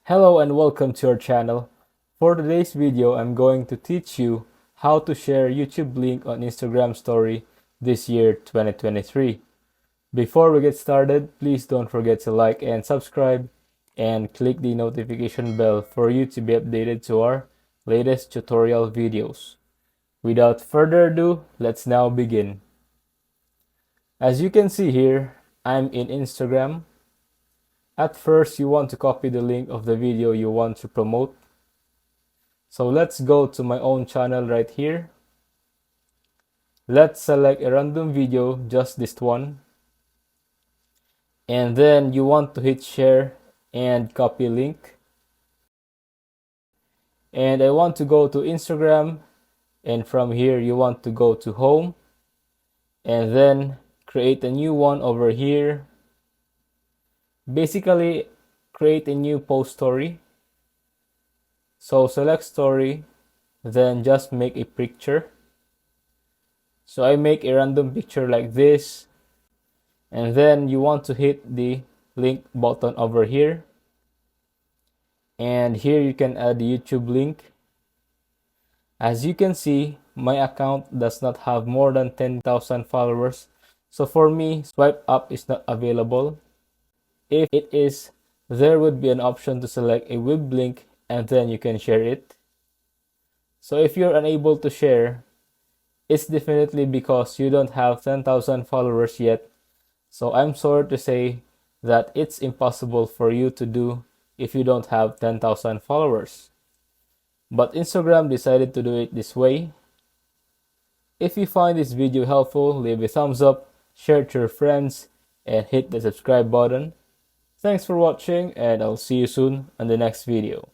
Hello and welcome to our channel. For today's video, I'm going to teach you how to share YouTube link on Instagram story this year 2023. Before we get started, please don't forget to like and subscribe and click the notification bell for you to be updated to our latest tutorial videos. Without further ado, let's now begin. As you can see here, I'm in Instagram. At first, you want to copy the link of the video you want to promote. So let's go to my own channel right here. Let's select a random video, just this one. And then you want to hit share and copy link. And I want to go to Instagram. And from here, you want to go to home. And then create a new one over here. Basically, create a new post story. So select story, then just make a picture. So I make a random picture like this. And then you want to hit the link button over here. And here you can add the YouTube link. As you can see, my account does not have more than 10,000 followers. So for me, swipe up is not available. If it is, there would be an option to select a web link and then you can share it. So if you're unable to share, it's definitely because you don't have 10,000 followers yet. So I'm sorry to say that it's impossible for you to do if you don't have 10,000 followers. But Instagram decided to do it this way. If you find this video helpful, leave a thumbs up, share it to your friends, and hit the subscribe button. Thanks for watching, and I'll see you soon on the next video.